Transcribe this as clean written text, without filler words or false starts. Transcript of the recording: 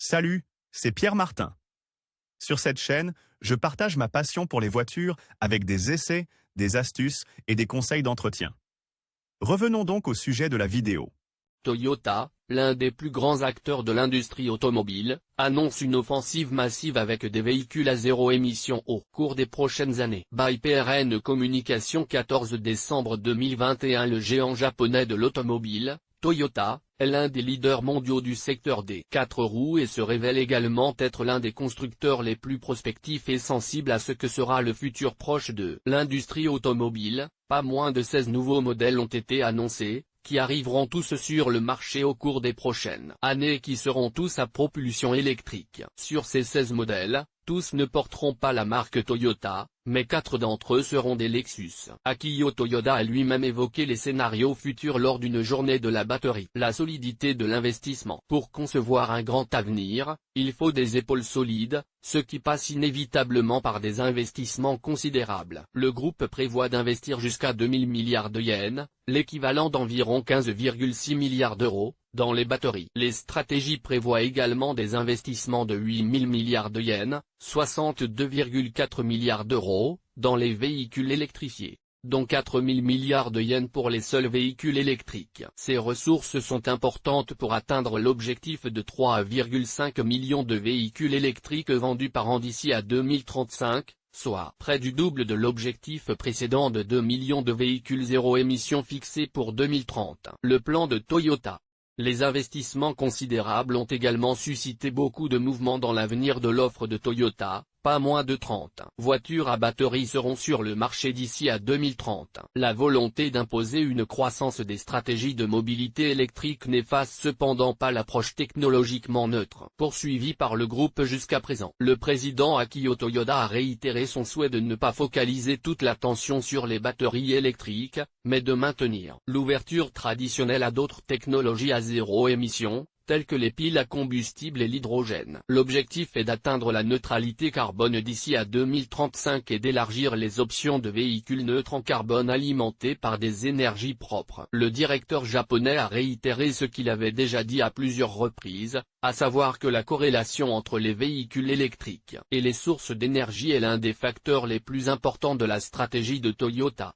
Salut, c'est Pierre Martin. Sur cette chaîne, je partage ma passion pour les voitures avec des essais, des astuces et des conseils d'entretien. Revenons donc au sujet de la vidéo. Toyota, l'un des plus grands acteurs de l'industrie automobile, annonce une offensive massive avec des véhicules à zéro émission au cours des prochaines années. By PRN Communication 14 décembre 2021. Le géant japonais de l'automobile, Toyota, est l'un des leaders mondiaux du secteur des 4 roues et se révèle également être l'un des constructeurs les plus prospectifs et sensibles à ce que sera le futur proche de l'industrie automobile. Pas moins de 16 nouveaux modèles ont été annoncés, qui arriveront tous sur le marché au cours des prochaines années et qui seront tous à propulsion électrique. Sur ces 16 modèles, tous ne porteront pas la marque Toyota, mais 4 d'entre eux seront des Lexus. Akio Toyoda a lui-même évoqué les scénarios futurs lors d'une journée de la batterie. La solidité de l'investissement. Pour concevoir un grand avenir, il faut des épaules solides, ce qui passe inévitablement par des investissements considérables. Le groupe prévoit d'investir jusqu'à 2000 milliards de yens, l'équivalent d'environ 15,6 milliards d'euros, dans les batteries. Les stratégies prévoient également des investissements de 8000 milliards de yens, 62,4 milliards d'euros, dans les véhicules électrifiés, dont 4000 milliards de yens pour les seuls véhicules électriques. Ces ressources sont importantes pour atteindre l'objectif de 3,5 millions de véhicules électriques vendus par an d'ici à 2035, soit près du double de l'objectif précédent de 2 millions de véhicules zéro émission fixé pour 2030. Le plan de Toyota. Les investissements considérables ont également suscité beaucoup de mouvements dans l'avenir de l'offre de Toyota. Pas moins de 30 voitures à batterie seront sur le marché d'ici à 2030. La volonté d'imposer une croissance des stratégies de mobilité électrique n'efface cependant pas l'approche technologiquement neutre poursuivie par le groupe jusqu'à présent. Le président Akio Toyoda a réitéré son souhait de ne pas focaliser toute l'attention sur les batteries électriques, mais de maintenir l'ouverture traditionnelle à d'autres technologies à zéro émission, tels que les piles à combustible et l'hydrogène. L'objectif est d'atteindre la neutralité carbone d'ici à 2035 et d'élargir les options de véhicules neutres en carbone alimentés par des énergies propres. Le directeur japonais a réitéré ce qu'il avait déjà dit à plusieurs reprises, à savoir que la corrélation entre les véhicules électriques et les sources d'énergie est l'un des facteurs les plus importants de la stratégie de Toyota.